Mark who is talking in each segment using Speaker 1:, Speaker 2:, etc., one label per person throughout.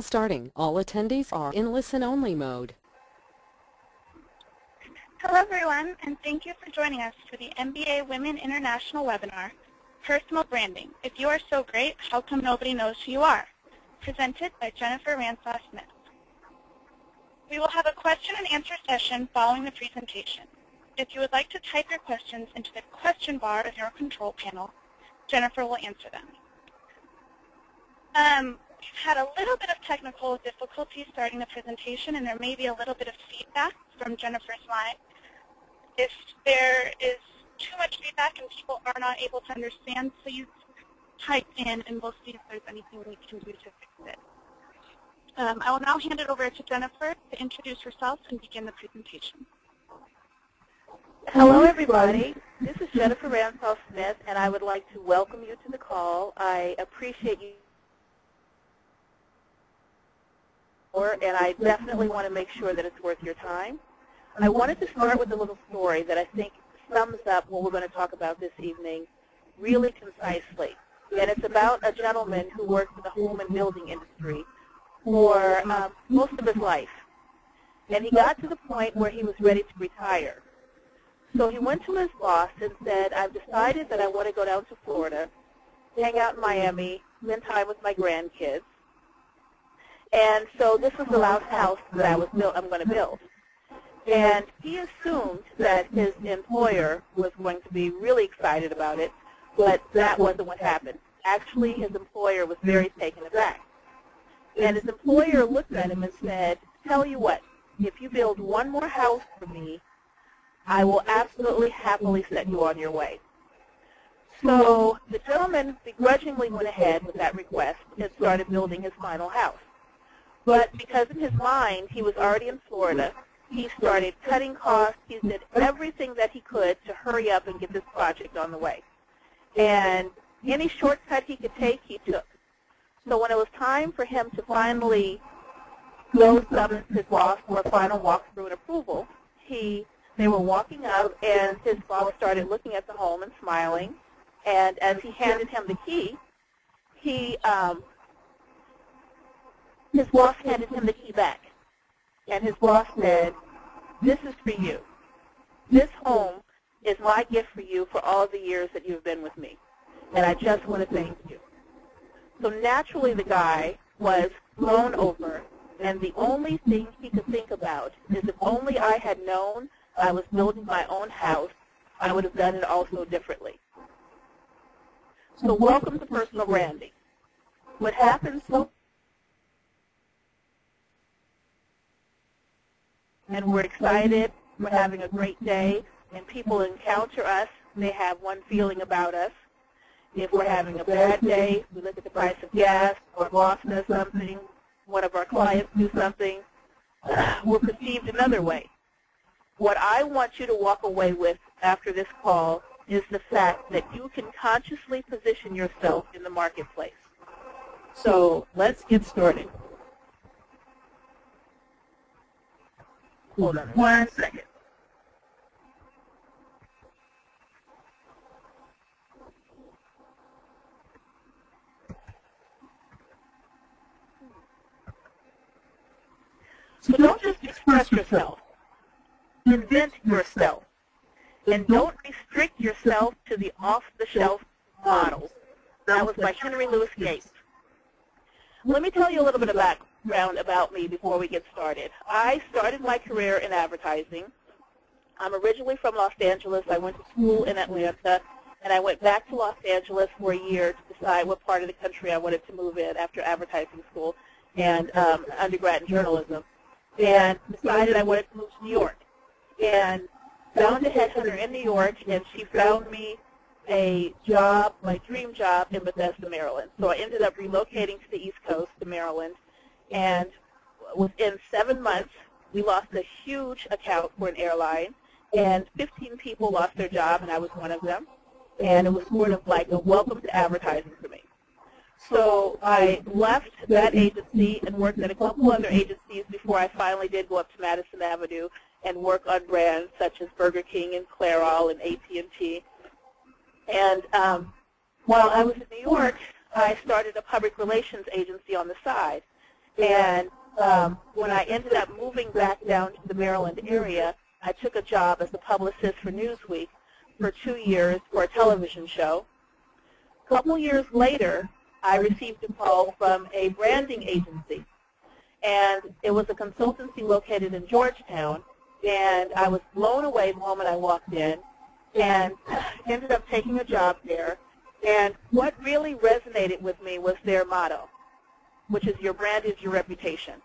Speaker 1: Starting. All attendees are in listen-only mode.
Speaker 2: Hello everyone, and thank you for joining us for the MBA Women International webinar, Personal Branding. If you are so great, how come nobody knows who you are? Presented by Jennifer Ransaw Smith. We will have a question and answer session following the presentation. If you would like to type your questions into the question bar of your control panel, Jennifer will answer them. We've had a little bit of technical difficulty starting the presentation, and there may be a little bit of feedback from Jennifer's line. If there is too much feedback and people are not able to understand, please type in and we'll see if there's anything we can do to fix it. I will now hand it over to Jennifer to introduce herself and begin the presentation.
Speaker 3: Hello everybody, this is Jennifer Ransaw Smith, and I would like to welcome you to the call. I appreciate you, and I definitely want to make sure that it's worth your time. I wanted to start with a little story that I think sums up what we're going to talk about this evening really concisely. And it's about a gentleman who worked in the home and building industry for most of his life. And he got to the point where he was ready to retire. So he went to his boss and said, I've decided that I want to go down to Florida, hang out in Miami, spend time with my grandkids. And so this was the last house that I'm going to build. And he assumed that his employer was going to be really excited about it, but that wasn't what happened. Actually, his employer was very taken aback. And his employer looked at him and said, tell you what, if you build one more house for me, I will absolutely happily set you on your way. So the gentleman begrudgingly went ahead with that request and started building his final house. But because in his mind he was already in Florida, he started cutting costs. He did everything that he could to hurry up and get this project on the way. And any shortcut he could take, he took. So when it was time for him to finally go summons his boss for a final walkthrough and approval, they were walking up, and his boss started looking at the home and smiling. And as he handed him the key, his boss handed him the key back. And his boss said, this is for you. This home is my gift for you for all the years that you've been with me. And I just want to thank you. So naturally the guy was blown over, and the only thing he could think about is if only I had known I was building my own house, I would have done it also differently. So welcome to personal branding. What happens and we're excited, we're having a great day, and people encounter us, they have one feeling about us. If we're having a bad day, we look at the price of gas, or boss does something, one of our clients do something, we're perceived another way. What I want you to walk away with after this call is the fact that you can consciously position yourself in the marketplace. So let's get started. Hold on 1 second. So don't just express yourself. Invent yourself. And don't restrict yourself to the off-the-shelf models. That was by Henry Louis Gates. Let me tell you a little bit of background about me before we get started. I started my career in advertising. I'm originally from Los Angeles. I went to school in Atlanta, and I went back to Los Angeles for a year to decide what part of the country I wanted to move in after advertising school and undergrad in journalism, and decided I wanted to move to New York. And found a headhunter in New York, and she found me a job, my dream job, in Bethesda, Maryland. So I ended up relocating to the East Coast, to Maryland, and within 7 months, we lost a huge account for an airline, and 15 people lost their job, and I was one of them. And it was sort of like a welcome to advertising for me. So I left that agency and worked at a couple other agencies before I finally did go up to Madison Avenue and work on brands such as Burger King and Clairol and AT&T. And while I was in New York, I started a public relations agency on the side. And when I ended up moving back down to the Maryland area, I took a job as a publicist for Newsweek for 2 years for a television show. A couple years later, I received a call from a branding agency, and it was a consultancy located in Georgetown, and I was blown away the moment I walked in and ended up taking a job there. And what really resonated with me was their motto, which is your brand is your reputation.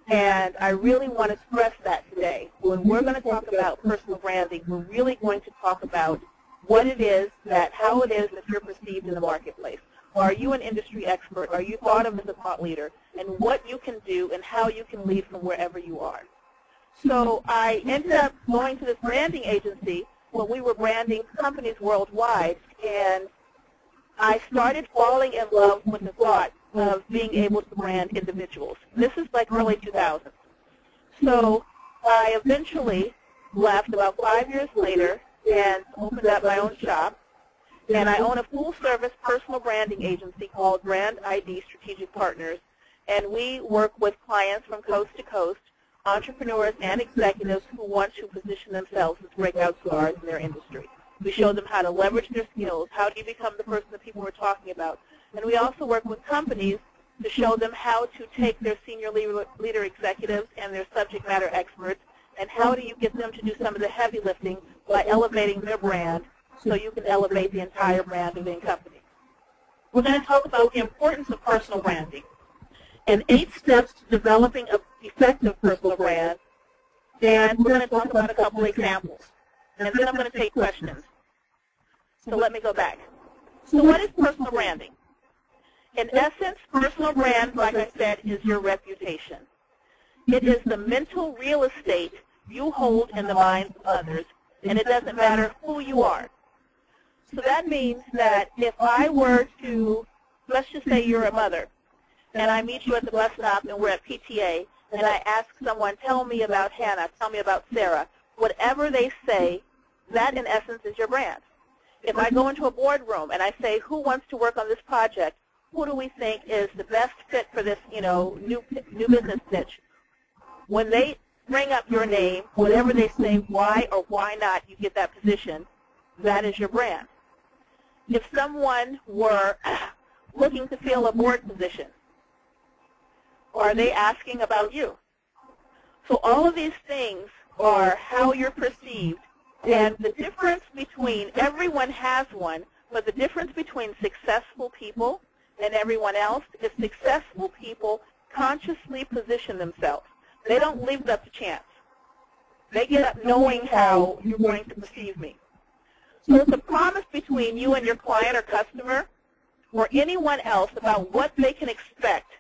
Speaker 3: And I really want to stress that today. When we're going to talk about personal branding, we're really going to talk about what it is how it is that you're perceived in the marketplace. Are you an industry expert? Are you thought of as a thought leader? And what you can do and how you can lead from wherever you are. So I ended up going to this branding agency when we were branding companies worldwide, and I started falling in love with the thought of being able to brand individuals. This is like early 2000s. So I eventually left about 5 years later and opened up my own shop. And I own a full-service personal branding agency called Brand ID Strategic Partners. And we work with clients from coast to coast, entrepreneurs and executives who want to position themselves as breakout stars in their industry. We show them how to leverage their skills. How do you become the person that people were talking about? And we also work with companies to show them how to take their senior leader executives and their subject matter experts, and how do you get them to do some of the heavy lifting by elevating their brand so you can elevate the entire brand of the company. We're going to talk about the importance of personal branding and 8 steps to developing an effective personal brand, and we're going to talk about a couple examples. And then I'm going to take questions. So let me go back. So what is personal branding? In essence, personal brand, like I said, is your reputation. It is the mental real estate you hold in the minds of others, and it doesn't matter who you are. So that means that if I were to, let's just say you're a mother, and I meet you at the bus stop and we're at PTA, and I ask someone, tell me about Hannah, tell me about Sarah, whatever they say, that in essence is your brand. If I go into a boardroom and I say, who wants to work on this project, who do we think is the best fit for this, new business pitch? When they bring up your name, whatever they say, why or why not you get that position, that is your brand. If someone were looking to fill a board position, are they asking about you? So all of these things are how you're perceived, and the difference between, everyone has one, but the difference between successful people and everyone else is successful people consciously position themselves. They don't leave it up to chance. They get up knowing how you're going to perceive me. So it's a promise between you and your client or customer or anyone else about what they can expect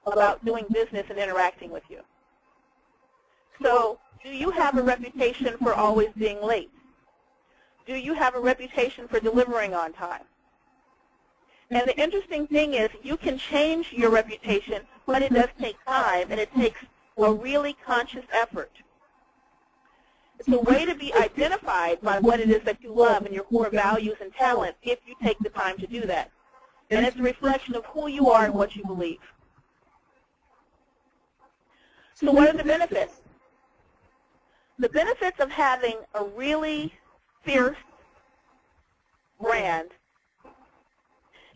Speaker 3: about doing business and interacting with you. So do you have a reputation for always being late? Do you have a reputation for delivering on time? And the interesting thing is you can change your reputation, but it does take time, and it takes a really conscious effort. It's a way to be identified by what it is that you love and your core values and talents if you take the time to do that. And it's a reflection of who you are and what you believe. So what are the benefits? The benefits of having a really fierce brand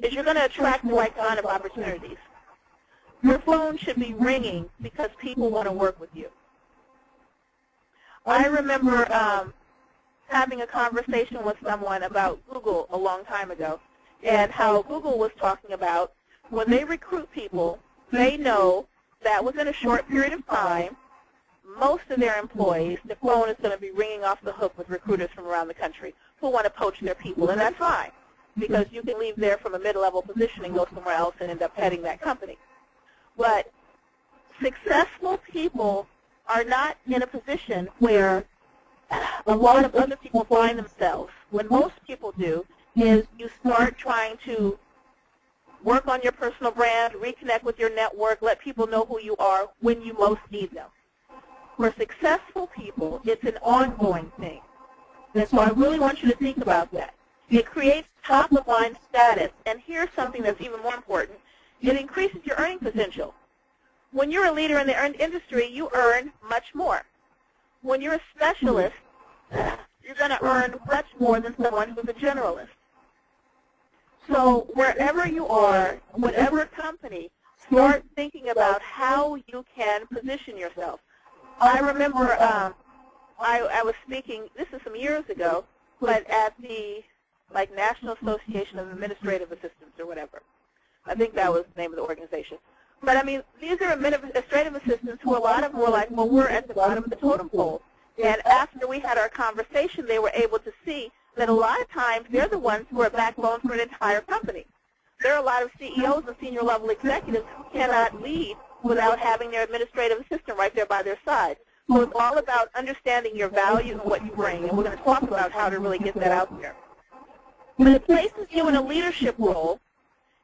Speaker 3: is you're going to attract the right kind of opportunities. Your phone should be ringing because people want to work with you. I remember having a conversation with someone about Google a long time ago, and how Google was talking about when they recruit people, they know that within a short period of time, most of their employees, the phone is going to be ringing off the hook with recruiters from around the country who want to poach their people, and that's fine, because you can leave there from a mid-level position and go somewhere else and end up heading that company. But successful people are not in a position where a lot of other people find themselves. What most people do is you start trying to work on your personal brand, reconnect with your network, let people know who you are when you most need them. For successful people, it's an ongoing thing. And so I really want you to think about that. It creates top-of-mind status. And here's something that's even more important. It increases your earning potential. When you're a leader in the industry, you earn much more. When you're a specialist, you're going to earn much more than someone who's a generalist. So wherever you are, whatever company, start thinking about how you can position yourself. I remember I was speaking, this is some years ago, but at the National Association of Administrative Assistants or whatever. I think that was the name of the organization. But I mean, these are administrative assistants who a lot of them were like, well, we're at the bottom of the totem pole. And after we had our conversation, they were able to see that a lot of times they're the ones who are backbone for an entire company. There are a lot of CEOs and senior level executives who cannot lead without having their administrative assistant right there by their side. So it's all about understanding your value and what you bring. And we're going to talk about how to really get that out there. When it places you in a leadership role,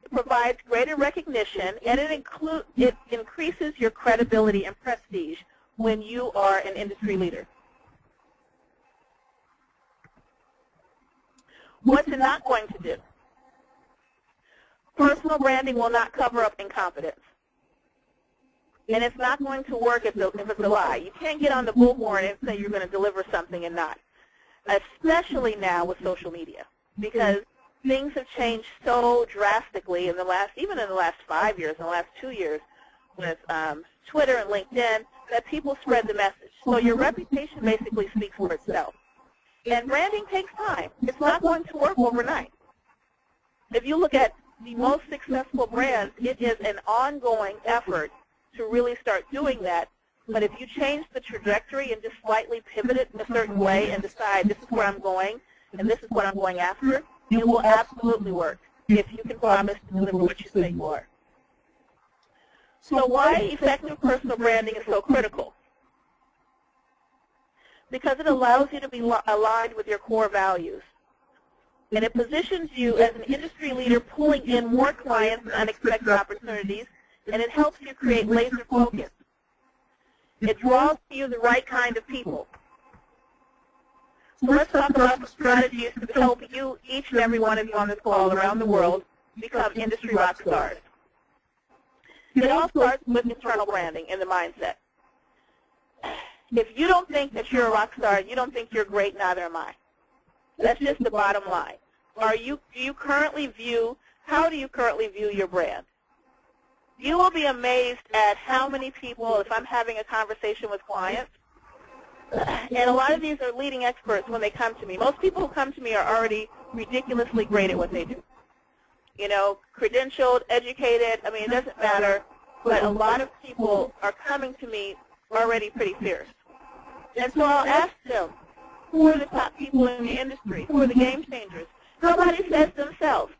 Speaker 3: it provides greater recognition, and it increases your credibility and prestige when you are an industry leader. What's it not going to do? Personal branding will not cover up incompetence. And it's not going to work if it's a lie. You can't get on the bullhorn and say you're going to deliver something and not, especially now with social media, because things have changed so drastically in the last, even in the last 5 years, in the last 2 years, with Twitter and LinkedIn, that people spread the message. So your reputation basically speaks for itself. And branding takes time. It's not going to work overnight. If you look at the most successful brands, it is an ongoing effort to really start doing that. But if you change the trajectory and just slightly pivot it in a certain way and decide this is where I'm going and this is what I'm going after, it will absolutely work if you can promise to deliver what you say you are. So why effective personal branding is so critical? Because it allows you to be aligned with your core values. And it positions you as an industry leader, pulling in more clients and unexpected opportunities, and it helps you create laser focus. It draws to you the right kind of people. So let's talk about the strategies to help you, each and every one of you on this call around the world, become industry rock stars. It all starts with internal branding and the mindset. If you don't think that you're a rock star, you don't think you're great, neither am I. That's just the bottom line. How do you currently view your brand? You will be amazed at how many people, if I'm having a conversation with clients, and a lot of these are leading experts when they come to me. Most people who come to me are already ridiculously great at what they do. You know, credentialed, educated, I mean, it doesn't matter, but a lot of people are coming to me already pretty fierce. And so I'll ask them, who are the top people in the industry? Who are the game changers? Nobody says themselves.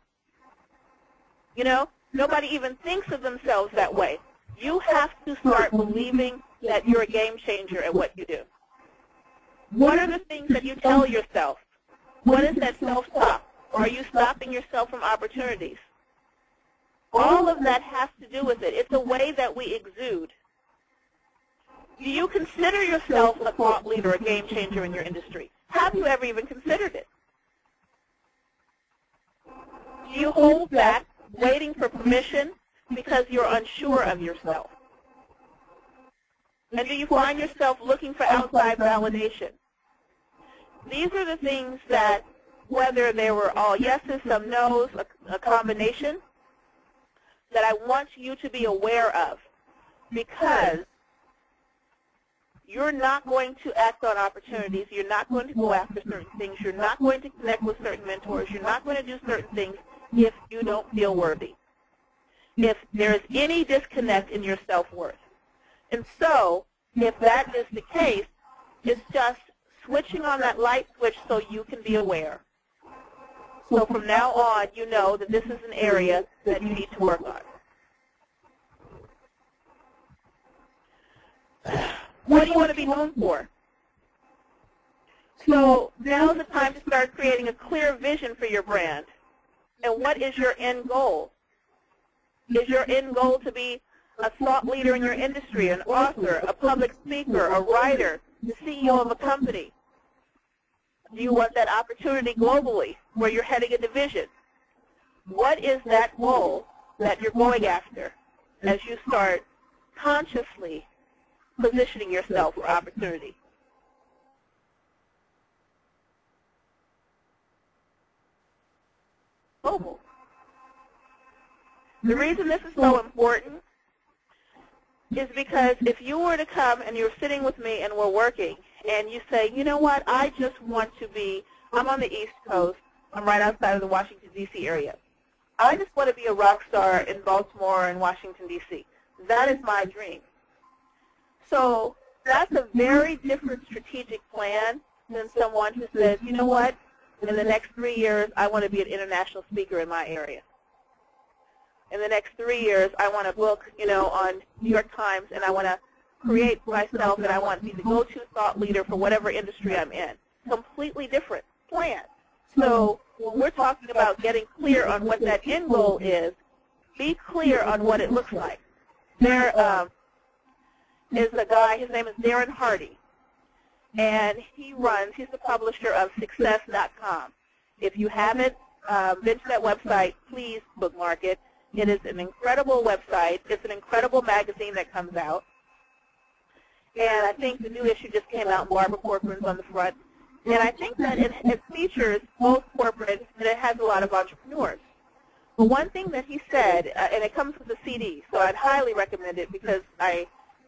Speaker 3: You know, nobody even thinks of themselves that way. You have to start believing that you're a game changer at what you do. What are the things that you tell yourself? What is that self-talk? Are you stopping yourself from opportunities? All of that has to do with it. It's a way that we exude. Do you consider yourself a thought leader, a game changer in your industry? Have you ever even considered it? Do you hold back, waiting for permission because you're unsure of yourself? And do you find yourself looking for outside validation? These are the things that, whether they were all yeses, some no's, a combination, that I want you to be aware of, because you're not going to act on opportunities. You're not going to go after certain things. You're not going to connect with certain mentors. You're not going to do certain things if you don't feel worthy, if there's any disconnect in your self-worth. And so if that is the case, it's just switching on that light switch so you can be aware. So from now on, you know that this is an area that you need to work on. What do you want to be known for? So now is the time to start creating a clear vision for your brand. And what is your end goal? Is your end goal to be a thought leader in your industry, an author, a public speaker, a writer, the CEO of a company? Do you want that opportunity globally where you're heading a division? What is that goal? that you're going after as you start consciously positioning yourself for opportunity? Global. The reason this is so important is because if you were to come and you're sitting with me and we're working and you say, you know what, I just want to be, I'm on the East Coast, I'm right outside of the Washington, D.C. area. I just want to be a rock star in Baltimore and Washington, D.C. That is my dream. So that's a very different strategic plan than someone who says, you know what, in the next 3 years, I want to be an international speaker in my area. In the next 3 years, I want to book, on New York Times, and I want to create myself, and I want to be the go-to thought leader for whatever industry I'm in. Completely different plan. So when we're talking about getting clear on what that end goal is, be clear on what it looks like. There is a guy, his name is Darren Hardy, and he's the publisher of Success.com. If you haven't been to that website, please bookmark it. It is an incredible website. It's an incredible magazine that comes out. And I think the new issue just came out, and Barbara Corcoran's on the front. And I think that it features both corporate and it has a lot of entrepreneurs. But one thing that he said, and it comes with a CD, so I'd highly recommend it because I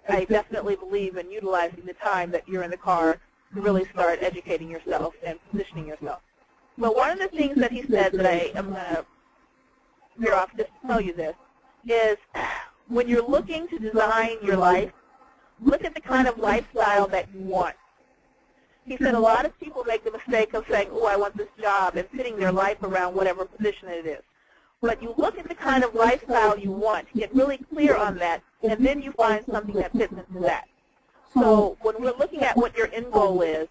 Speaker 3: definitely believe in utilizing the time that you're in the car to really start educating yourself and positioning yourself. But one of the things that he said that I am going to veer off just to tell you this is when you're looking to design your life, look at the kind of lifestyle that you want. He said a lot of people make the mistake of saying, oh, I want this job, and fitting their life around whatever position it is. But you look at the kind of lifestyle you want, get really clear on that, and then you find something that fits into that. So when we're looking at what your end goal is,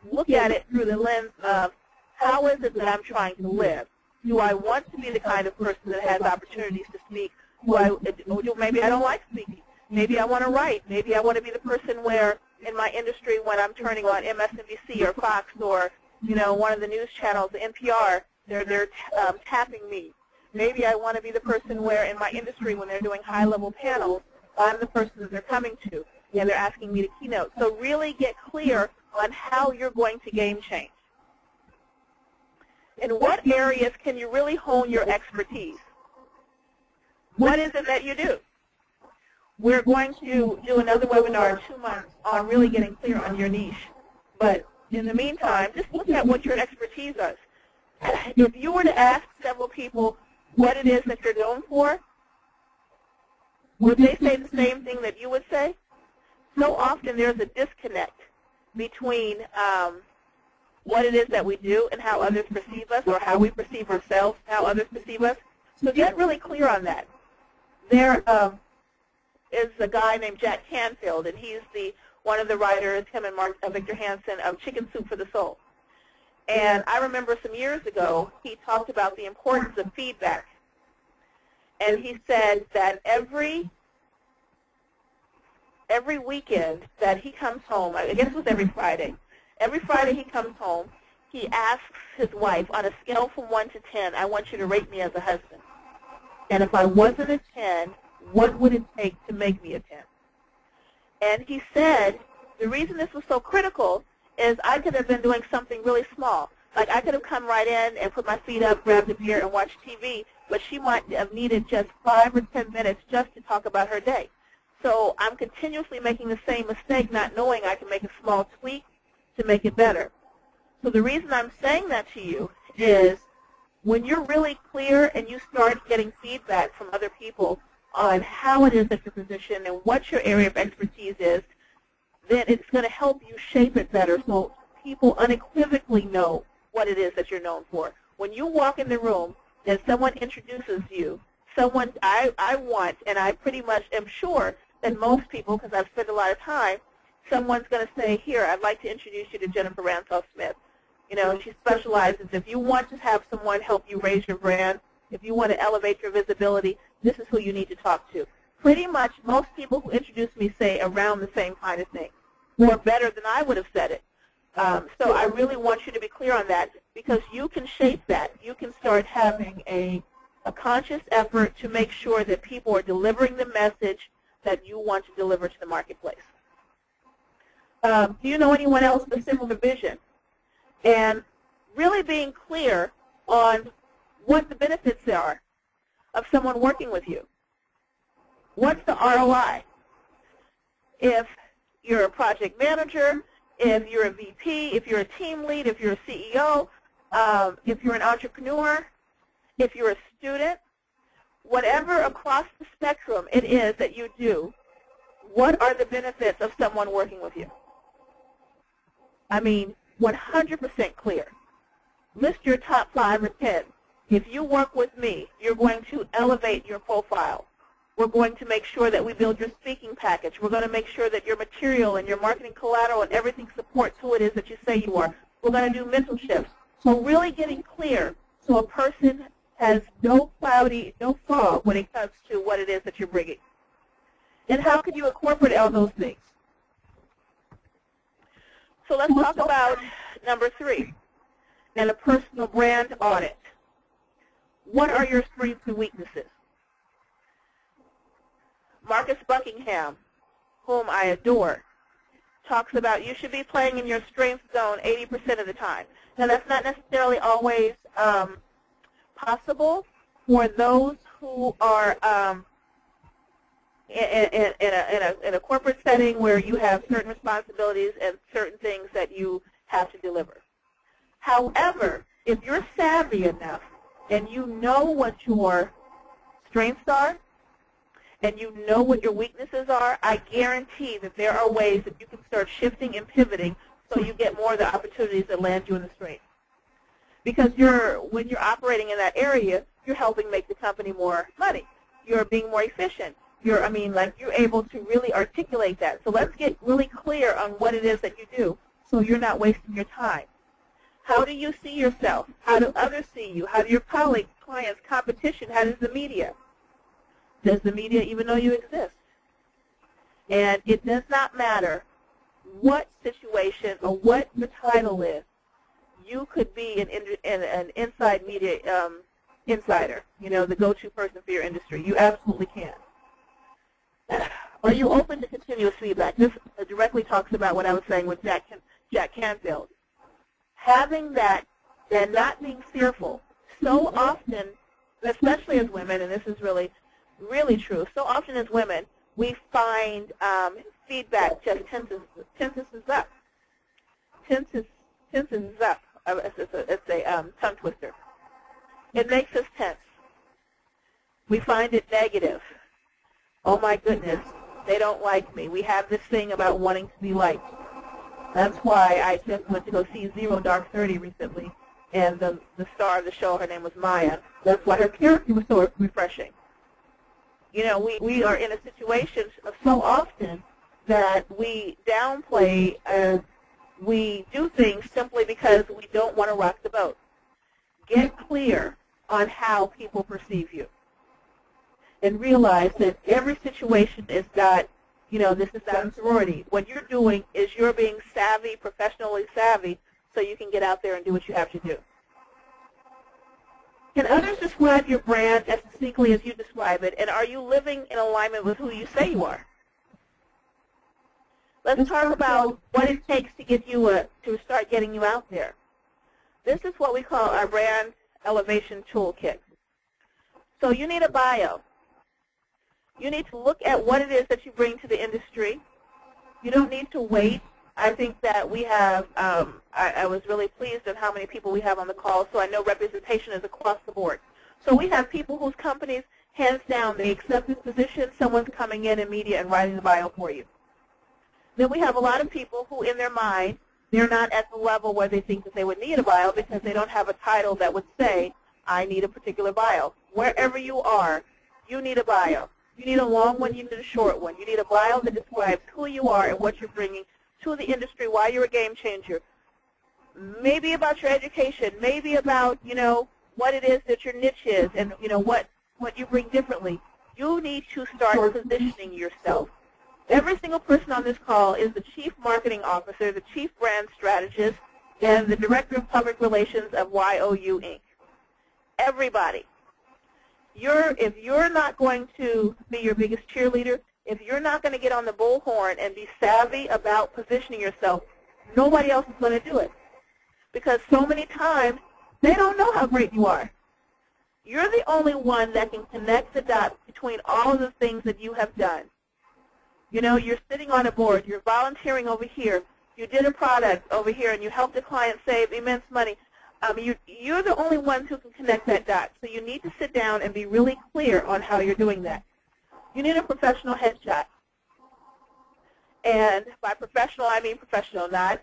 Speaker 3: look at it through the lens of how is it that I'm trying to live? Do I want to be the kind of person that has opportunities to speak? Maybe I don't like speaking. Maybe I want to write. Maybe I want to be the person where in my industry when I'm turning on MSNBC or Fox or, one of the news channels, the NPR, they're tapping me. Maybe I want to be the person where in my industry when they're doing high-level panels, I'm the person that they're coming to, and they're asking me to keynote. So really get clear on how you're going to game change. In what areas can you really hone your expertise? What is it that you do? We're going to do another webinar in 2 months on really getting clear on your niche. But in the meantime, just look at what your expertise is. If you were to ask several people what it is that you're known for, would they say the same thing that you would say? So often there's a disconnect between what it is that we do and how others perceive us, or how we perceive ourselves, how others perceive us. So get really clear on that. There is a guy named Jack Canfield, and he's one of the writers, him and Victor Hansen, of Chicken Soup for the Soul. And I remember some years ago, he talked about the importance of feedback. And he said that every weekend that he comes home, I guess it was every Friday he comes home, he asks his wife, on a scale from 1 to 10, I want you to rate me as a husband. And if I wasn't a 10, what would it take to make me a 10? And he said the reason this was so critical is I could have been doing something really small. Like I could have come right in and put my feet up, grabbed a beer, and watched TV, but she might have needed just 5 or 10 minutes just to talk about her day. So I'm continuously making the same mistake, not knowing I can make a small tweak to make it better. So the reason I'm saying that to you is when you're really clear and you start getting feedback from other people on how it is that you're positioned and what your area of expertise is, then it's going to help you shape it better so people unequivocally know what it is that you're known for. When you walk in the room and someone introduces you, someone I want, and I pretty much am sure that most people, because I've spent a lot of time, someone's going to say, here, I'd like to introduce you to Jennifer Ransaw Smith. She specializes. If you want to have someone help you raise your brand, if you want to elevate your visibility, this is who you need to talk to. Pretty much most people who introduce me say around the same kind of thing, or better than I would have said it. So I really want you to be clear on that because you can shape that. You can start having a a conscious effort to make sure that people are delivering the message that you want to deliver to the marketplace. Do you know anyone else with a similar vision? And really being clear on what the benefits are of someone working with you. What's the ROI? If you're a project manager, if you're a VP, if you're a team lead, if you're a CEO, if you're an entrepreneur, if you're a student, whatever across the spectrum it is that you do, what are the benefits of someone working with you? I mean, 100% clear. List your top 5 or 10. If you work with me, you're going to elevate your profile. We're going to make sure that we build your speaking package. We're going to make sure that your material and your marketing collateral and everything supports who it is that you say you are. We're going to do mental shifts. So really getting clear so a person has no fog when it comes to what it is that you're bringing. And how can you incorporate all those things? So let's talk about number 3, and a personal brand audit. What are your strengths and weaknesses? Marcus Buckingham, whom I adore, talks about you should be playing in your strength zone 80% of the time. Now, that's not necessarily always possible for those who are in a corporate setting where you have certain responsibilities and certain things that you have to deliver. However, if you're savvy enough and you know what your strengths are and you know what your weaknesses are, I guarantee that there are ways that you can start shifting and pivoting so you get more of the opportunities that land you in the strength. Because when you're operating in that area, you're helping make the company more money. You're being more efficient. You're able to really articulate that. So let's get really clear on what it is that you do so you're not wasting your time. How do you see yourself? How do others see you? How do your colleagues, clients, competition? How does the media? Does the media even know you exist? And it does not matter what situation or what the title is. You could be an inside media insider, the go-to person for your industry. You absolutely can. Are you open to continuous feedback? This directly talks about what I was saying with Jack Canfield. Having that and not being fearful. So often, especially as women, and this is really, really true, so often as women, we find feedback just tenses up. Tenses up. It's a tongue twister. It makes us tense. We find it negative. Oh my goodness, they don't like me. We have this thing about wanting to be liked. That's why I just went to go see Zero Dark 30 recently, and the star of the show, her name was Maya. That's why her character was so refreshing. We are in a situation so often that we downplay we do things simply because we don't want to rock the boat. Get clear on how people perceive you. And realize that every situation is got, this is not a sorority. What you're doing is you're being savvy, professionally savvy, so you can get out there and do what you have to do. Can others describe your brand as succinctly as you describe it, and are you living in alignment with who you say you are? Let's talk about what it takes to get you to start getting you out there. This is what we call our brand elevation toolkit. So you need a bio. You need to look at what it is that you bring to the industry. You don't need to wait. I think that we have, I was really pleased at how many people we have on the call, so I know representation is across the board. So we have people whose companies, hands down, they accept this position, someone's coming in media and writing the bio for you. Then we have a lot of people who, in their mind, they're not at the level where they think that they would need a bio because they don't have a title that would say, I need a particular bio. Wherever you are, you need a bio. You need a long one, you need a short one. You need a bio that describes who you are and what you're bringing to the industry, why you're a game changer. Maybe about your education, maybe about, what it is that your niche is and, what you bring differently. You need to start positioning yourself. Every single person on this call is the Chief Marketing Officer, the Chief Brand Strategist, and the Director of Public Relations of YOU Inc. Everybody. If you're not going to be your biggest cheerleader, if you're not going to get on the bullhorn and be savvy about positioning yourself, nobody else is going to do it. Because so many times, they don't know how great you are. You're the only one that can connect the dots between all of the things that you have done. You know, you're sitting on a board, you're volunteering over here, you did a product over here, and you helped a client save immense money. You're the only ones who can connect that dot. So you need to sit down and be really clear on how you're doing that. You need a professional headshot. And by professional, I mean professional, not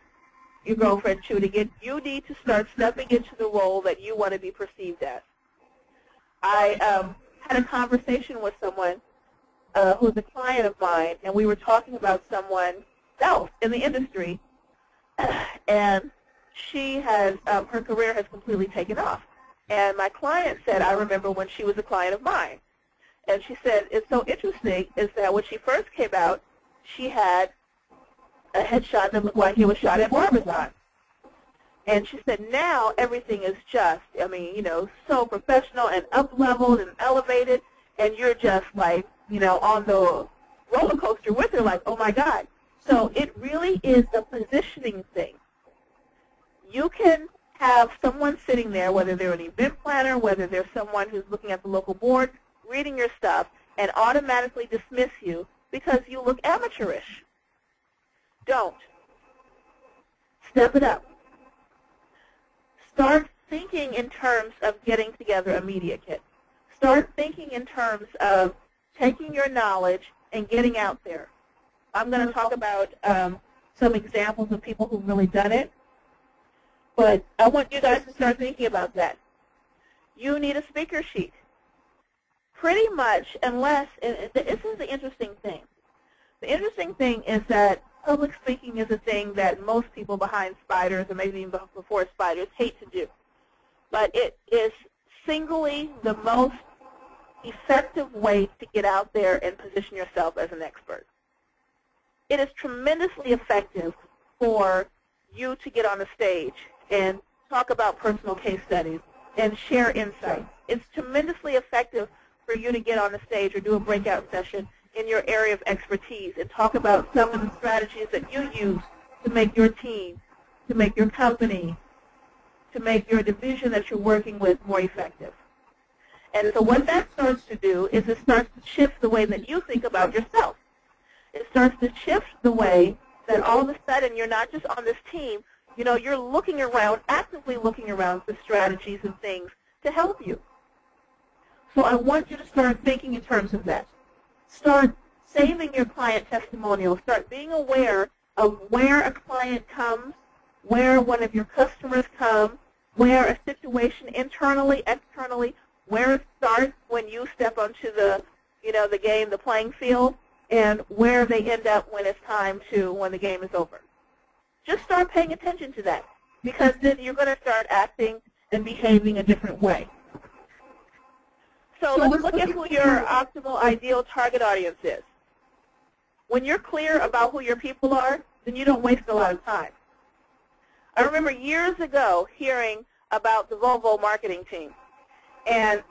Speaker 3: your girlfriend shooting it. You need to start stepping into the role that you want to be perceived as. I had a conversation with someone who's a client of mine, and we were talking about someone else in the industry, and she has, her career has completely taken off. And my client said, I remember when she was a client of mine. And she said, it's so interesting is that when she first came out, she had a headshot that looked like it was shot at Barbizon. And she said, now everything is just, I mean, you know, so professional and up-leveled and elevated, and you're just like, you know, on the roller coaster with her, like, oh my God. So it really is a positioning thing. You can have someone sitting there, whether they're an event planner, whether they're someone who's looking at the local board, reading your stuff, and automatically dismiss you because you look amateurish. Don't. Step it up. Start thinking in terms of getting together a media kit. Start thinking in terms of taking your knowledge and getting out there. I'm going to talk about some examples of people who've really done it, but I want you guys to start thinking about that. You need a speaker sheet. Pretty much, unless, this is the interesting thing. The interesting thing is that public speaking is a thing that most people behind Spiders, or maybe even before Spiders, hate to do. But it is singly the most effective way to get out there and position yourself as an expert. It is tremendously effective for you to get on the stage and talk about personal case studies and share insights. It's tremendously effective for you to get on the stage or do a breakout session in your area of expertise and talk about some of the strategies that you use to make your team, to make your company, to make your division that you're working with more effective. And so what that starts to do is it starts to shift the way that you think about yourself. It starts to shift the way that all of a sudden you're not just on this team, you know, you're looking around, actively looking around for strategies and things to help you. So I want you to start thinking in terms of that. Start saving your client testimonials. Start being aware of where a client comes, where one of your customers come, where a situation internally, externally, where it starts when you step onto the, you know, the game, the playing field, and where they end up when it's time to, when the game is over. Just start paying attention to that, because then you're going to start acting and behaving a different way. So let's look at who your optimal, ideal target audience is. When you're clear about who your people are, then you don't waste a lot of time. I remember years ago hearing about the Volvo marketing team. And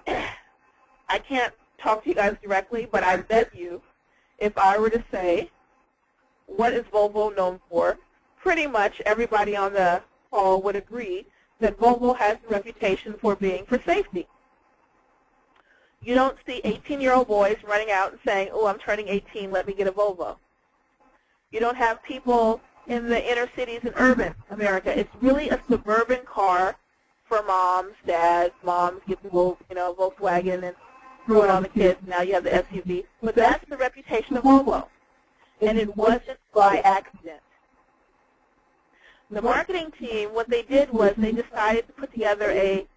Speaker 3: I can't talk to you guys directly, but I bet you if I were to say, what is Volvo known for, pretty much everybody on the call would agree that Volvo has a reputation for being for safety. You don't see 18-year-old boys running out and saying, oh, I'm turning 18, let me get a Volvo. You don't have people in the inner cities in urban America. It's really a suburban car for moms, dads. Moms get the Volkswagen and throw it on the kids. Now you have the SUV. But that's the reputation of Volvo. And it wasn't by accident. The marketing team, what they did was they decided to put together a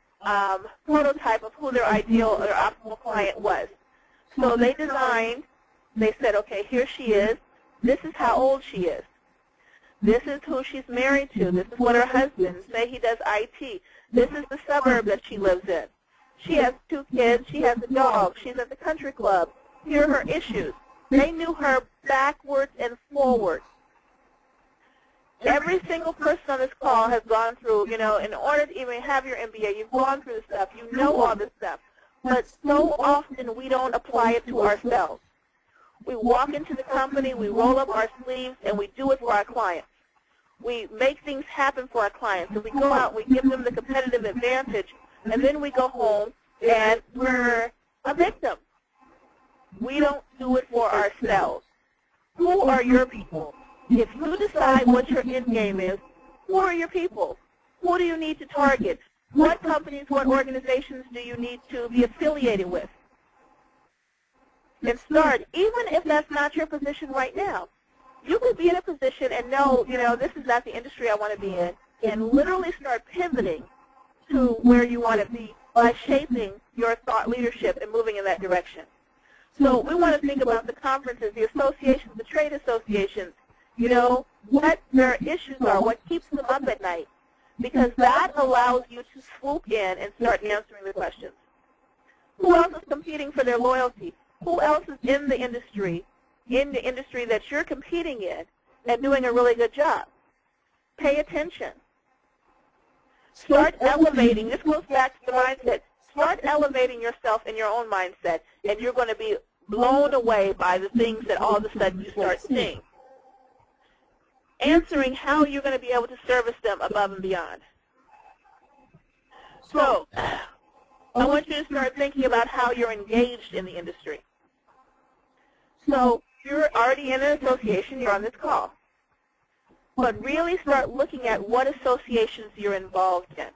Speaker 3: prototype of who their ideal or optimal client was. So they designed, they said, okay, here she is. This is how old she is. This is who she's married to. This is what her husband, say he does IT. This is the suburb that she lives in. She has 2 kids. She has a dog. She's at the country club. Here are her issues. They knew her backwards and forwards. Every single person on this call has gone through, in order to even have your MBA, you've gone through this stuff. You know all this stuff. but so often we don't apply it to ourselves. We walk into the company, we roll up our sleeves, and we do it for our clients. We make things happen for our clients. So we go out, we give them the competitive advantage, and then we go home and we're a victim. We don't do it for ourselves. Who are your people? If you decide what your end game is, who are your people? Who do you need to target? What companies, what organizations do you need to be affiliated with? And start, even if that's not your position right now. You could be in a position and know, this is not the industry I want to be in, and literally start pivoting to where you want to be by shaping your thought leadership and moving in that direction. So we want to think about the conferences, the associations, the trade associations, what their issues are, what keeps them up at night, because that allows you to swoop in and start answering the questions. Who else is competing for their loyalty? Who else is in the industry that you're competing in and doing a really good job? Pay attention. Start elevating. This goes back to the mindset. Start elevating yourself in your own mindset, and you're going to be blown away by the things that all of a sudden you start seeing. Answering how you're going to be able to service them above and beyond. So I want you to start thinking about how you're engaged in the industry. So you're already in an association, you're on this call. But really start looking at what associations you're involved in.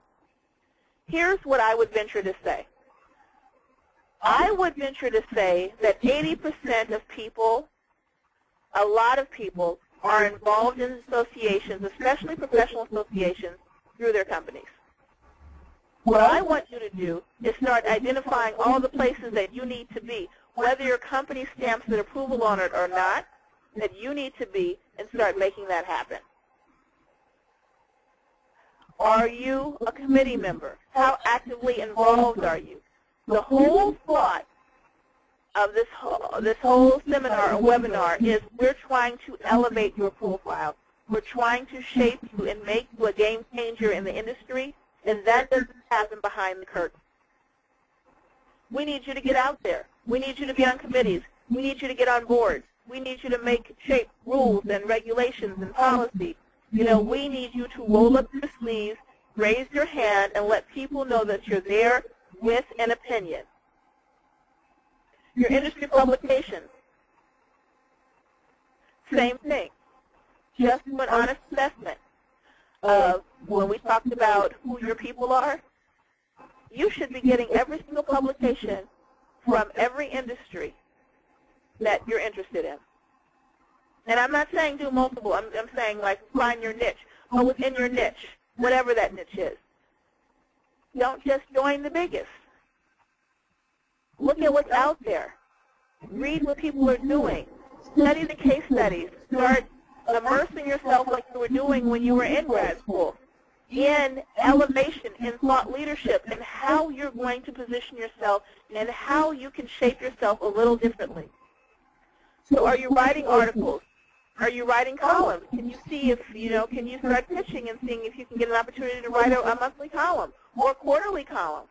Speaker 3: Here's what I would venture to say. I would venture to say that 80% of people, a lot of people, are involved in associations, especially professional associations, through their companies. What I want you to do is start identifying all the places that you need to be, whether your company stamps an approval on it or not, that you need to be, and start making that happen. Are you a committee member? How actively involved are you? The whole thought of this whole seminar or webinar is we're trying to elevate your profile. We're trying to shape you and make you a game changer in the industry, and that doesn't happen behind the curtain. We need you to get out there. We need you to be on committees. We need you to get on boards. We need you to shape rules and regulations and policy. We need you to roll up your sleeves, raise your hand, and let people know that you're there with an opinion. Your industry publications, same thing. Just do an honest assessment of when we talked about who your people are. You should be getting every single publication from every industry that you're interested in. And I'm not saying do multiple. I'm saying like find your niche. But within your niche, whatever that niche is, don't just join the biggest. Look at what's out there. Read what people are doing. Study the case studies. Start immersing yourself like you were doing when you were in grad school in elevation, in thought leadership, and how you're going to position yourself and how you can shape yourself a little differently. So are you writing articles? Are you writing columns? Can you see if, can you start pitching and seeing if you can get an opportunity to write a monthly column or a quarterly column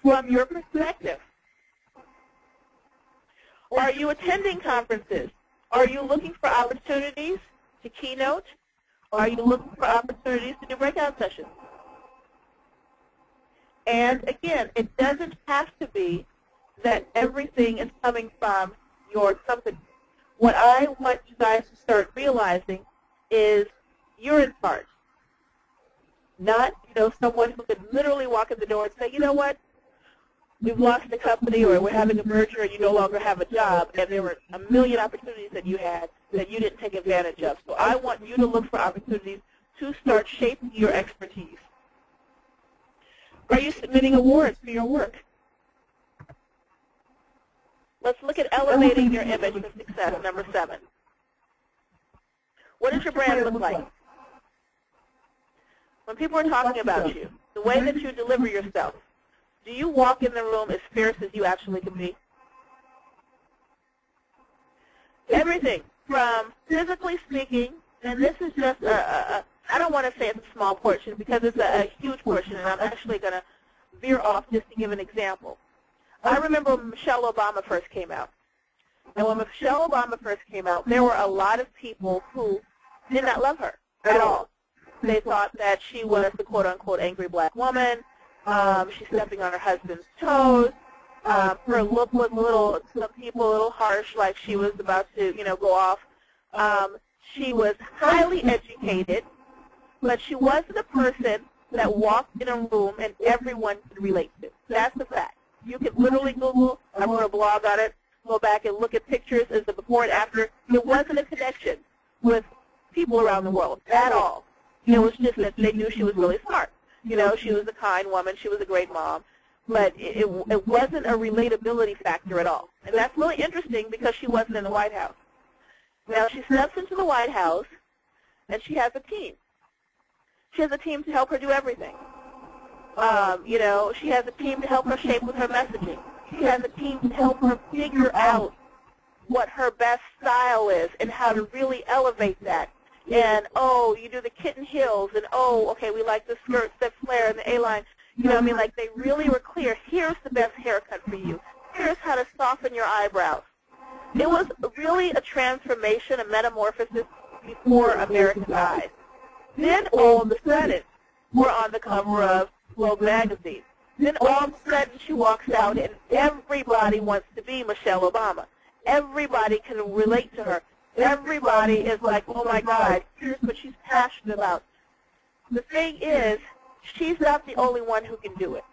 Speaker 3: from your perspective? Are you attending conferences? Are you looking for opportunities to keynote? Are you looking for opportunities to do breakout sessions? And again, it doesn't have to be that everything is coming from your company. What I want you guys to start realizing is you're in charge. Not, someone who could literally walk in the door and say, you know what, we've lost the company or we're having a merger and you no longer have a job, and there were a million opportunities that you had that you didn't take advantage of. So I want you to look for opportunities to start shaping your expertise. Are you submitting awards for your work? Let's look at elevating your image for success, number 7. What does your brand look like? When people are talking about you, the way that you deliver yourself, do you walk in the room as fierce as you actually can be? Everything from physically speaking, and this is just I don't want to say it's a small portion because it's a huge portion, and I'm actually going to veer off just to give an example. I remember when Michelle Obama first came out. And when Michelle Obama first came out, there were a lot of people who did not love her at all. They thought that she was the quote-unquote angry black woman. She's stepping on her husband's toes. Her look was some people a little harsh, like she was about to, go off. She was highly educated, but she wasn't a person that walked in a room and everyone could relate to. That's the fact. You could literally Google, I wrote a blog on it, go back and look at pictures as the before and after. There wasn't a connection with people around the world at all. It was just that they knew she was really smart. She was a kind woman. She was a great mom. But it wasn't a relatability factor at all. And that's really interesting because she wasn't in the White House. Now, she steps into the White House, and she has a team. She has a team to help her do everything. She has a team to help her shape with her messaging. She has a team to help her figure out what her best style is and how to really elevate that. And, you do the kitten heels, and, okay, we like the skirts that flare and the A-line. Like they really were clear. Here's the best haircut for you. Here's how to soften your eyebrows. It was really a transformation, a metamorphosis before America's eyes. Then all of a sudden, we're on the cover of Globe magazine. Then all of a sudden she walks out and everybody wants to be Michelle Obama. Everybody can relate to her. Everybody is like, oh my God, here's what she's passionate about. The thing is, she's not the only one who can do it.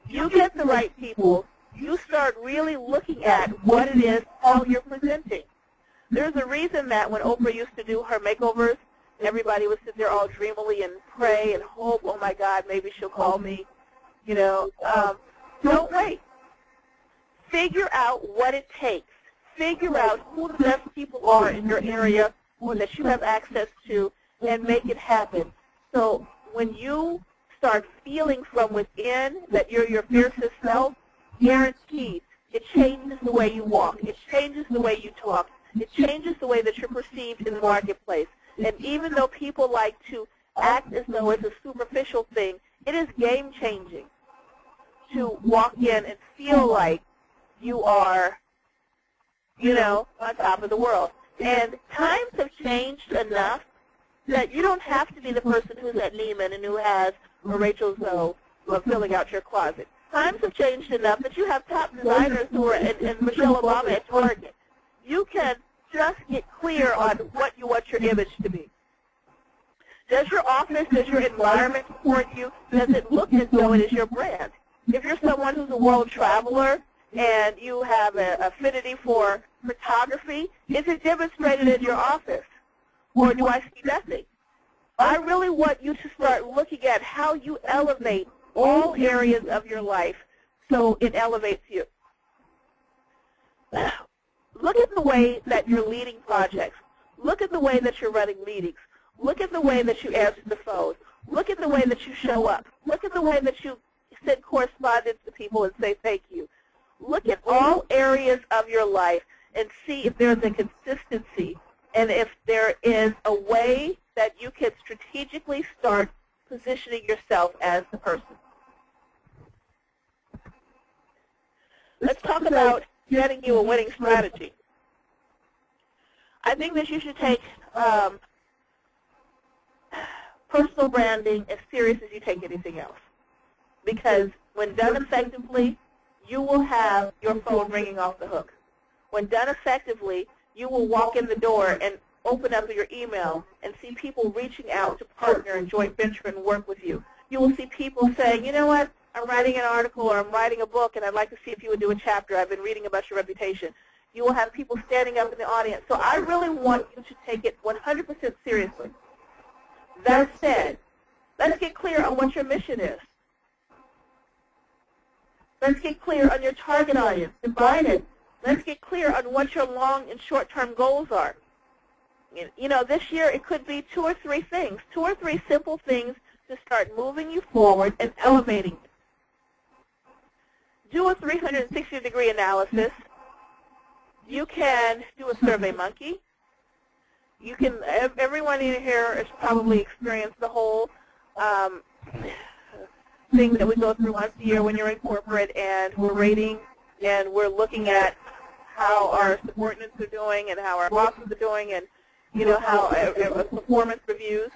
Speaker 3: You get the right people, you start really looking at what it is, how you're presenting. There's a reason that when Oprah used to do her makeovers, everybody would sit there all dreamily and pray and hope, oh my God, maybe she'll call me. Don't wait. Figure out what it takes. Figure out who the best people are in your area or that you have access to and make it happen. So when you start feeling from within that you're your fiercest self, guaranteed, it changes the way you walk. It changes the way you talk. It changes the way that you're perceived in the marketplace. And even though people like to act as though it's a superficial thing, it is game-changing to walk in and feel like you are, on top of the world. And times have changed enough that you don't have to be the person who's at Neiman and who has a Rachel Zoe filling out your closet. Times have changed enough that you have top designers who are and Michelle Obama at Target. You can just get clear on what you want your image to be. Does your office, does your environment support you? Does it look as though it is your brand? If you're someone who's a world traveler and you have an affinity for photography, is it demonstrated in your office? Or do I see nothing? I really want you to start looking at how you elevate all areas of your life so it elevates you. Look at the way that you're leading projects. Look at the way that you're running meetings. Look at the way that you answer the phone. Look at the way that you show up. Look at the way that you send correspondence to people and say thank you. Look at all areas of your life and see if there's a consistency and if there is a way that you can strategically start positioning yourself as the person. Let's talk about getting you a winning strategy. I think that you should take personal branding as serious as you take anything else. Because when done effectively, you will have your phone ringing off the hook. When done effectively, you will walk in the door and open up your email and see people reaching out to partner and joint venture and work with you. You will see people saying, you know what, I'm writing an article or I'm writing a book and I'd like to see if you would do a chapter. I've been reading about your reputation. You will have people standing up in the audience. So I really want you to take it 100% seriously. That said, let's get clear on what your mission is. Let's get clear on your target audience. Define it. Let's get clear on what your long and short-term goals are. This year it could be 2 or 3 things, 2 or 3 simple things to start moving you forward and elevating it. Do a 360-degree analysis. You can do a Survey Monkey. You can. Everyone in here has probably experienced the whole thing that we go through once a year when you're in corporate, and we're rating and we're looking at how our subordinates are doing and how our bosses are doing, and how performance reviews.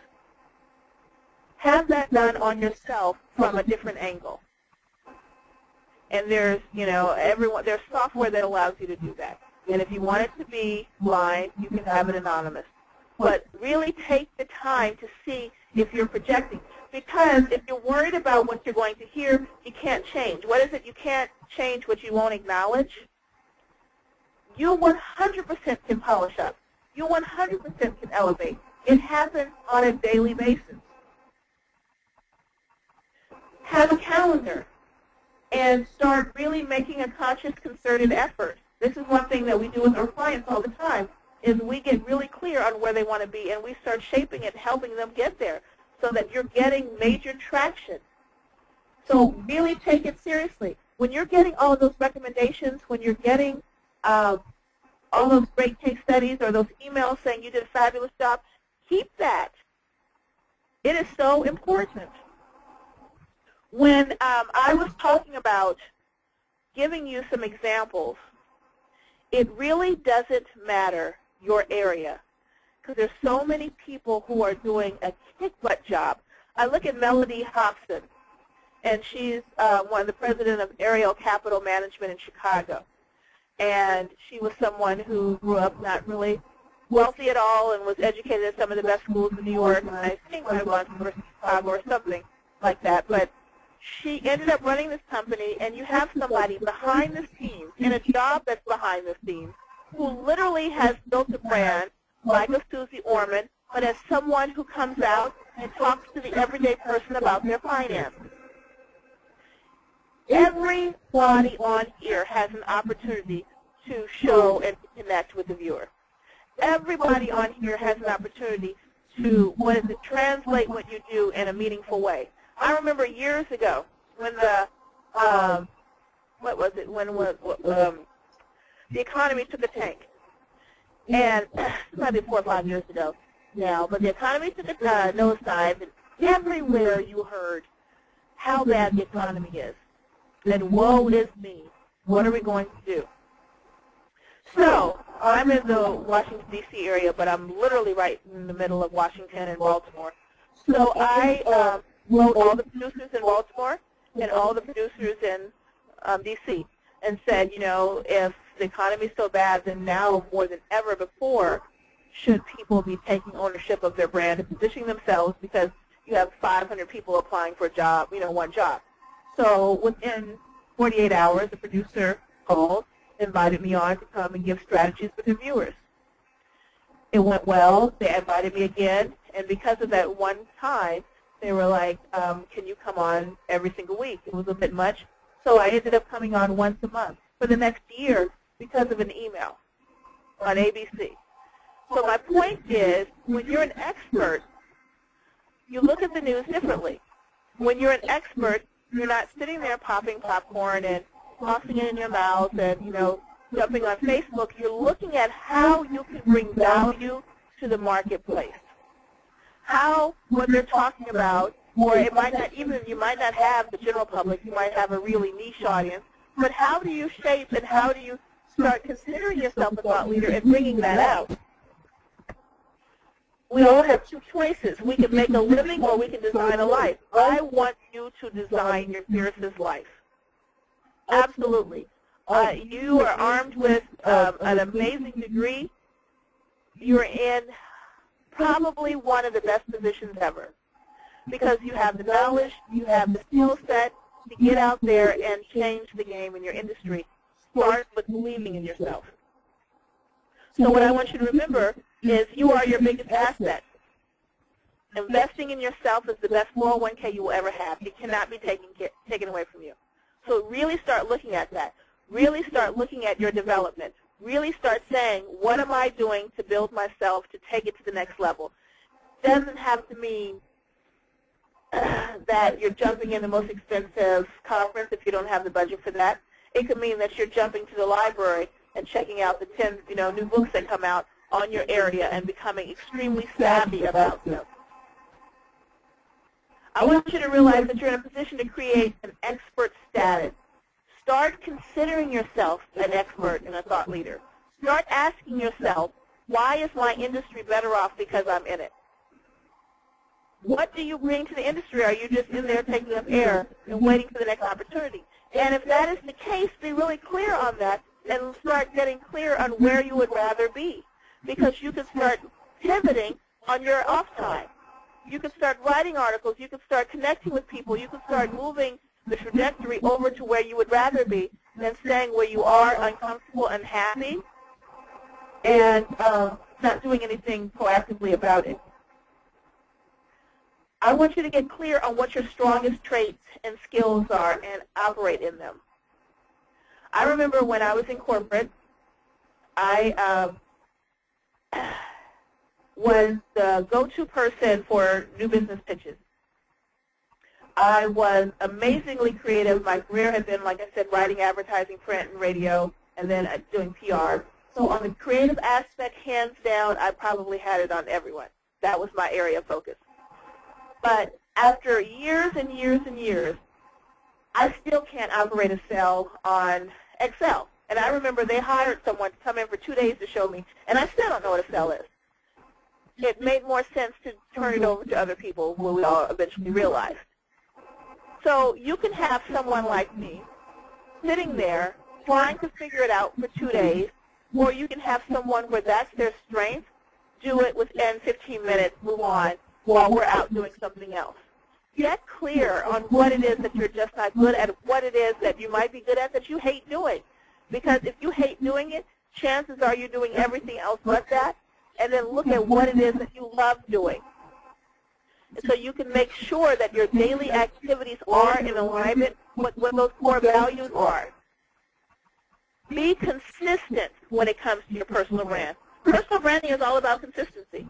Speaker 3: Have that done on yourself from a different angle. And there's there's software that allows you to do that. And if you want it to be blind, you can have it anonymous. But really take the time to see if you're projecting. Because if you're worried about what you're going to hear, you can't change. What is it? You can't change what you won't acknowledge. You 100% can polish up. You 100% can elevate. It happens on a daily basis. Have a calendar and start really making a conscious, concerted effort. This is one thing that we do with our clients all the time, is we get really clear on where they want to be, and we start shaping it, helping them get there so that you're getting major traction. So really take it seriously. When you're getting all of those recommendations, when you're getting all those great case studies or those emails saying you did a fabulous job, keep that. It is so important. When I was talking about giving you some examples, it really doesn't matter your area, because there's so many people who are doing a kick-butt job. I look at Melody Hobson, and she's one of the president of Ariel Capital Management in Chicago. And she was someone who grew up not really wealthy at all and was educated at some of the best schools in New York, and I think I was University of Chicago or something like that. But she ended up running this company, and you have somebody behind the scenes, in a job that's behind the scenes, who literally has built a brand like a Susie Orman, but as someone who comes out and talks to the everyday person about their finances. Everybody on here has an opportunity to show and to connect with the viewer. Everybody on here has an opportunity to, translate what you do in a meaningful way. I remember years ago when the, the economy took a tank. And it might be 4 or 5 years ago now, but the economy took a nosedive, and everywhere you heard how bad the economy is. And woe is me. What are we going to do? So I'm in the Washington, D.C. area, but I'm literally right in the middle of Washington and Baltimore. So I wrote all the producers in Baltimore and all the producers in D.C. and said, if the economy is so bad, then now more than ever before should people be taking ownership of their brand and positioning themselves, because you have 500 people applying for a job, one job. So within 48 hours, the producer called, invited me on to come and give strategies with the viewers. It went well. They invited me again, and because of that one time, they were like, can you come on every single week? It was a bit much, so I ended up coming on once a month for the next year because of an email on ABC. So my point is, when you're an expert, you look at the news differently. When you're an expert, you're not sitting there popping popcorn and tossing it in your mouth and, jumping on Facebook. You're looking at how you can bring value to the marketplace. How what they're talking about, or it might not even, you might not have the general public, you might have a really niche audience, but how do you shape and how do you start considering yourself a thought leader and bringing that out? We all have two choices. We can make a living or we can design a life. I want you to design your fiercest life. Absolutely. You are armed with an amazing degree. You're in probably one of the best positions ever, because you have the knowledge, you have the skill set to get out there and change the game in your industry. Start with believing in yourself. So what I want you to remember is you are your biggest asset. Investing in yourself is the best 401k you will ever have. It cannot be taken away from you. So really start looking at that. Really start looking at your development. Really start saying, what am I doing to build myself to take it to the next level? Doesn't have to mean that you're jumping in the most expensive conference if you don't have the budget for that. It could mean that you're jumping to the library and checking out the 10 new books that come out on your area and becoming extremely savvy about them. I want you to realize that you're in a position to create an expert status. Start considering yourself an expert and a thought leader. Start asking yourself, why is my industry better off because I'm in it? What do you bring to the industry? Are you just in there taking up air and waiting for the next opportunity? And if that is the case, be really clear on that and start getting clear on where you would rather be. Because you can start pivoting on your off time. You can start writing articles. You can start connecting with people. You can start moving the trajectory over to where you would rather be than staying where you are, uncomfortable and happy, and not doing anything proactively about it. I want you to get clear on what your strongest traits and skills are and operate in them. I remember when I was in corporate, I was the go-to person for new business pitches. I was amazingly creative. My career had been, like I said, writing, advertising, print, and radio, and then doing PR. So on the creative aspect, hands down, I probably had it on everyone. That was my area of focus. But after years and years and years, I still can't operate a cell on Excel. And I remember they hired someone to come in for 2 days to show me, and I still don't know what a cell is. It made more sense to turn it over to other people, what we all eventually realized. So you can have someone like me sitting there trying to figure it out for 2 days, or you can have someone where that's their strength, do it within 15 minutes, move on, while we're out doing something else. Get clear on what it is that you're just not good at, what it is that you might be good at that you hate doing. Because if you hate doing it, chances are you're doing everything else but that, and then look at what it is that you love doing. And so you can make sure that your daily activities are in alignment with what those core values are. Be consistent when it comes to your personal brand. Personal branding is all about consistency.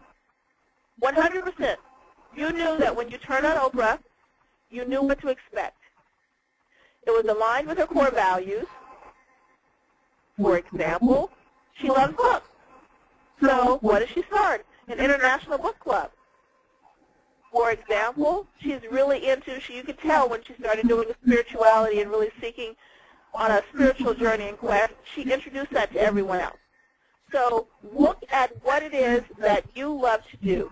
Speaker 3: 100%. You knew that when you turned on Oprah, you knew what to expect. It was aligned with her core values. For example, she loves books. So what does she start? An international book club. For example, she's really into, you could tell when she started doing the spirituality and really seeking on a spiritual journey in quest, she introduced that to everyone else. So look at what it is that you love to do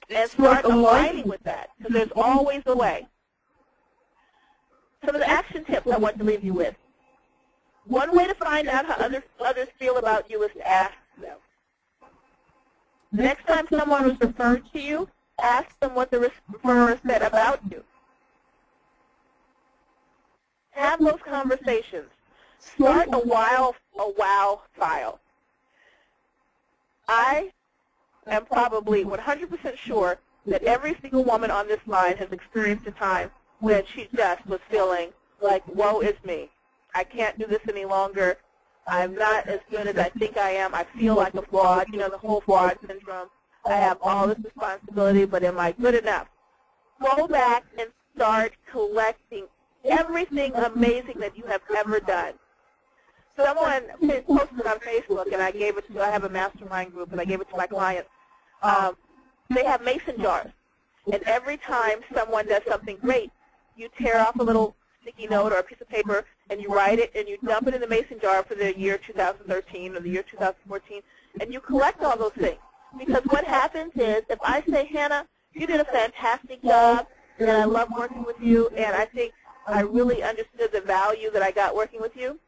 Speaker 3: and start aligning with that, because there's always a way. Some of the action tips I want to leave you with. One way to find out how others feel about you is to ask them. The next time someone was referred to you, ask them what the referrer said about you. Have those conversations. Start a wow file. I am probably 100% sure that every single woman on this line has experienced a time when she just was feeling like, woe is me. I can't do this any longer. I'm not as good as I think I am. I feel like a fraud, you know, the whole fraud syndrome. I have all this responsibility, but am I good enough? Go back and start collecting everything amazing that you have ever done. Someone posted on Facebook, and I gave it to, I have a mastermind group, and I gave it to my clients. They have mason jars, and every time someone does something great, you tear off a little sticky note or a piece of paper, and you write it, and you dump it in the mason jar for the year 2013 or the year 2014, and you collect all those things. Because what happens is, if I say, Hannah, you did a fantastic job, and I love working with you, and I think I really understood the value that I got working with you,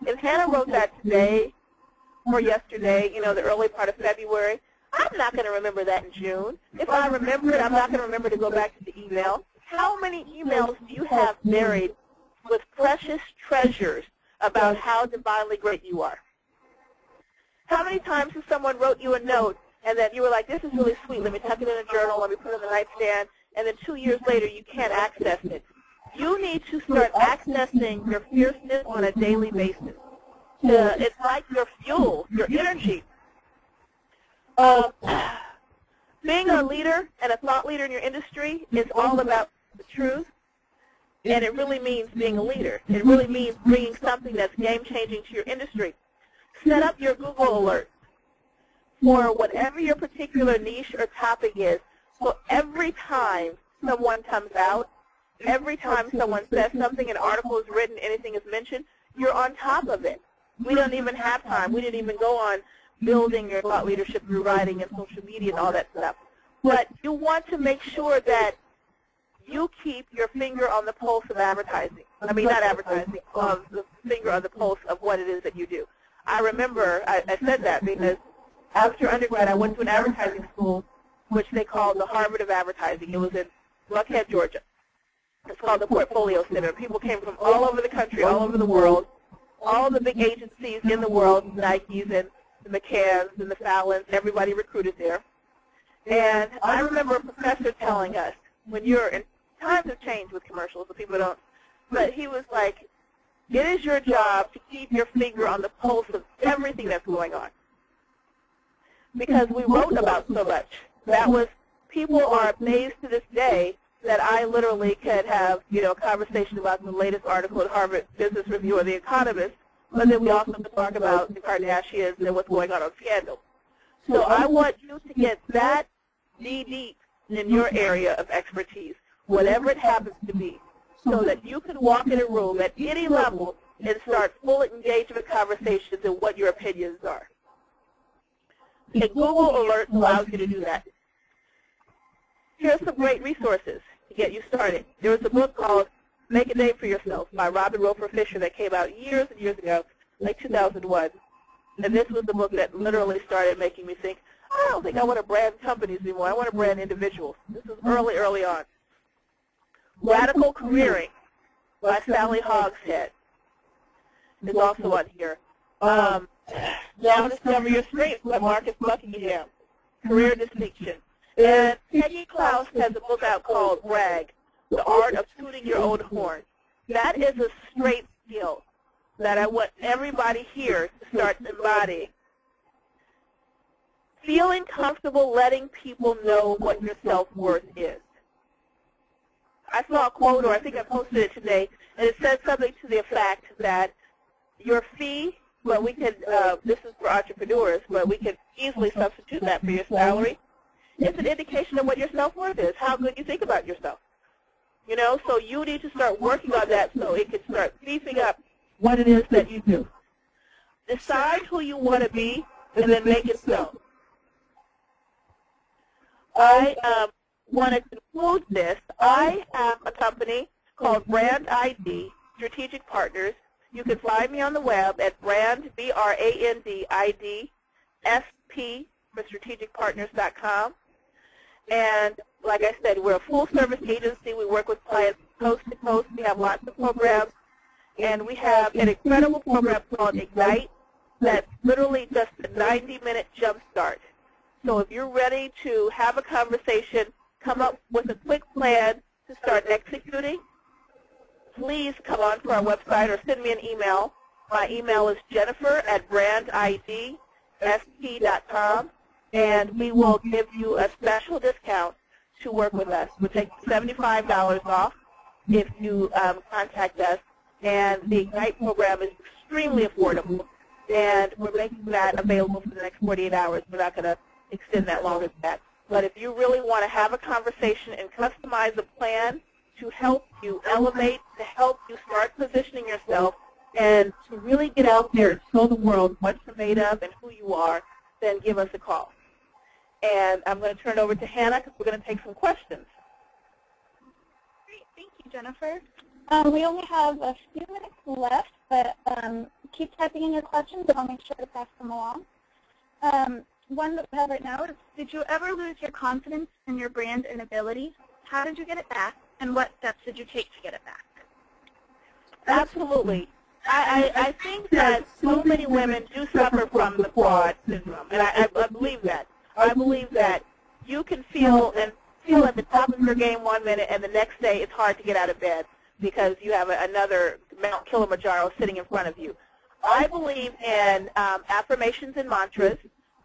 Speaker 3: if Hannah wrote that today or yesterday, you know, the early part of February, I'm not going to remember that in June. If I remember it, I'm not going to remember to go back to the email. How many emails do you have buried with precious treasures about how divinely great you are? How many times has someone wrote you a note and then you were like, this is really sweet, let me tuck it in a journal, let me put it on the nightstand, and then 2 years later you can't access it? You need to start accessing your fierceness on a daily basis. It's like your fuel, your energy. Being a leader and a thought leader in your industry is all about the truth, and it really means being a leader. It really means bringing something that's game-changing to your industry. Set up your Google alerts for whatever your particular niche or topic is, so every time someone comes out, every time someone says something, an article is written, anything is mentioned, you're on top of it. We don't even have time. We didn't even go on building your thought leadership through writing and social media and all that stuff. But you want to make sure that you keep your finger on the pulse of advertising. I mean, not advertising, of the finger on the pulse of what it is that you do. I remember I said that because after undergrad, I went to an advertising school, which they called the Harvard of Advertising. It was in Buckhead, Georgia. It's called the Portfolio Center. People came from all over the country, all over the world, all the big agencies in the world, Nikes and the McCanns and the Fallons, everybody recruited there. And I remember a professor telling us, when you're in times have changed with commercials, so people don't, but he was like, it is your job to keep your finger on the pulse of everything that's going on. Because we wrote about so much. That was, people are amazed to this day that I literally could have, a conversation about the latest article in Harvard Business Review or The Economist, but then we also could talk about the Kardashians and what's going on Scandal. So I want you to get that deep in your area of expertise, whatever it happens to be, so that you can walk in a room at any level and start full engagement conversations in what your opinions are. And Google Alerts allows you to do that. Here's some great resources to get you started. There was a book called Make a Name for Yourself by Robin Roper Fisher that came out years and years ago, like 2001. And this was the book that literally started making me think, I don't think I want to brand companies anymore. I want to brand individuals. This was early on. Radical Careering by Sally Hogshead is also on here. Now Discover Your Strengths by Marcus Buckingham. Career Distinction. And Peggy Klaus has a book out called Brag, The Art of Tooting Your Own Horn. That is a straight skill that I want everybody here to start embodying. Feeling comfortable letting people know what your self-worth is. I saw a quote, or I think I posted it today, and it said something to the effect that your fee, well, we could, this is for entrepreneurs, but we could easily substitute that for your salary. It's an indication of what your self-worth is, how good you think about yourself. So you need to start working on that so it can start beefing up what it is that you do. Decide who you want to be, and then make it so. I want to conclude this. I have a company called Brand ID, Strategic Partners. You can find me on the web at brand, B-R-A-N-D-I-D, S-P for strategicpartners.com. And like I said, we're a full-service agency. We work with clients coast to coast. We have lots of programs. And we have an incredible program called Ignite that's literally just a 90-minute jump start. So if you're ready to have a conversation, come up with a quick plan to start executing, please come on to our website or send me an email. My email is jennifer@brandidsp.com, and we will give you a special discount to work with us. We'll take $75 off if you contact us, and the Ignite program is extremely affordable, and we're making that available for the next 48 hours. We're not going to extend that longer than that. But if you really want to have a conversation and customize a plan to help you elevate, to help you start positioning yourself, and to really get out there and show the world what you're made of and who you are, then give us a call. And I'm going to turn it over to Hannah because we're going to take some questions.
Speaker 2: Great. Thank you, Jennifer. We only have a few minutes left, but keep typing in your questions, and I'll make sure to pass them along. One that we have right now is, did you ever lose your confidence in your brand and ability? How did you get it back, and what steps did you take to get it back?
Speaker 3: Absolutely. I think that so many women do suffer from the fraud syndrome, and I believe that. I believe that you can feel at the top of your game one minute, and the next day it's hard to get out of bed because you have another Mount Kilimanjaro sitting in front of you. I believe in affirmations and mantras.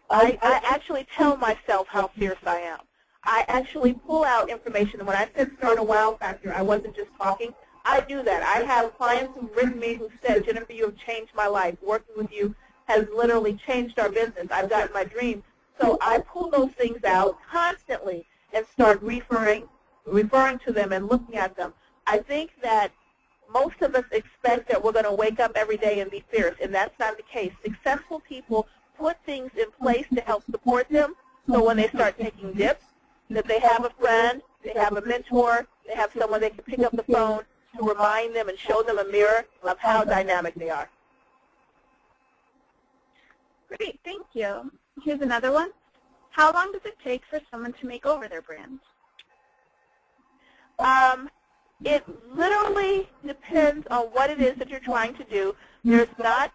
Speaker 3: I actually tell myself how fierce I am. I actually pull out information. And when I said start a wow factor, I wasn't just talking. I do that. I have clients who've written me who said, Jennifer, you have changed my life. Working with you has literally changed our business. I've gotten my dream. So I pull those things out constantly and start referring referring to them and looking at them. I think that most of us expect that we're going to wake up every day and be fierce, and that's not the case. Successful people put things in place to help support them, so when they start taking dips, that they have a friend, they have a mentor, they have someone they can pick up the phone to remind them and show them a mirror of how dynamic they are.
Speaker 2: Great, thank you. Here's another one. How long does it take for someone to make over their brand?
Speaker 3: It literally depends on what it is that you're trying to do. There's not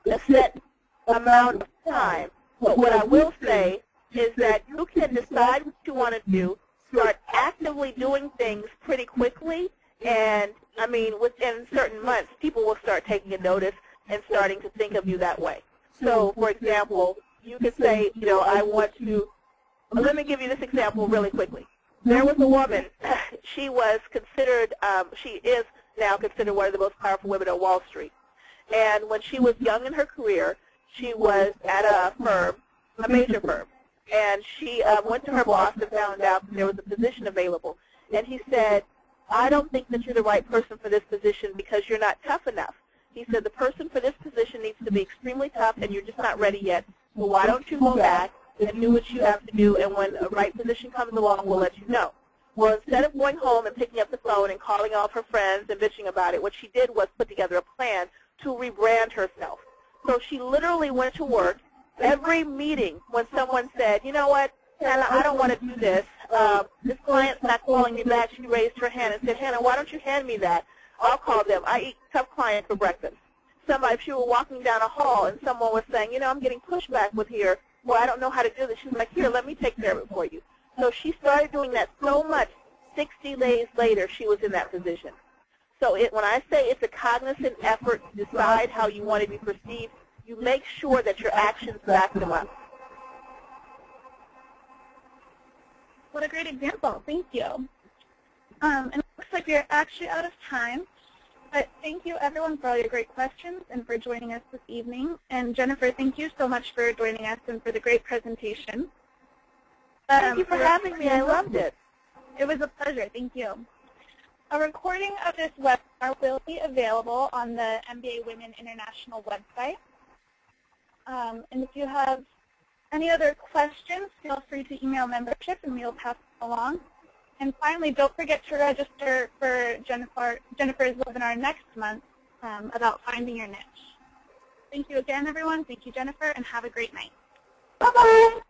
Speaker 3: a set amount of time. But what I will say is that you can decide what you want to do, start actively doing things pretty quickly, and, I mean, within certain months, people will start taking a notice and starting to think of you that way. So, for example, you could say, you know, I want to, let me give you this example really quickly. There was a woman, she was considered, she is now considered one of the most powerful women on Wall Street. And when she was young in her career, she was at a firm, a major firm. And she went to her boss and found out that there was a position available. And he said, I don't think that you're the right person for this position because you're not tough enough. He said, the person for this position needs to be extremely tough and you're just not ready yet. So why don't you go back and do what you have to do, and when a right position comes along, we'll let you know. Well, instead of going home and picking up the phone and calling all of her friends and bitching about it, what she did was put together a plan to rebrand herself. So she literally went to work. Every meeting when someone said, you know what, Hannah, I don't want to do this. This client's not calling me back. She raised her hand and said, Hannah, why don't you hand me that? I'll call them. I eat tough clients for breakfast. Somebody, if she were walking down a hall and someone was saying, you know, I'm getting pushback with here. Well, I don't know how to do this. She's like, here, let me take care of it for you. So she started doing that so much, 60 days later, she was in that position. So when I say it's a cognizant effort to decide how you want to be perceived, you make sure that your actions back them up.
Speaker 2: What a great example. Thank you. And it looks like we're actually out of time. But thank you, everyone, for all your great questions and for joining us this evening. And Jennifer, thank you so much for joining us and for the great presentation.
Speaker 3: Thank you for having me. I loved it.
Speaker 2: It was a pleasure. Thank you. A recording of this webinar will be available on the MBA Women International website. And if you have any other questions, feel free to email membership and we'll pass it along. And finally, don't forget to register for Jennifer's webinar next month about finding your niche. Thank you again, everyone. Thank you, Jennifer, and have a great night.
Speaker 3: Bye-bye.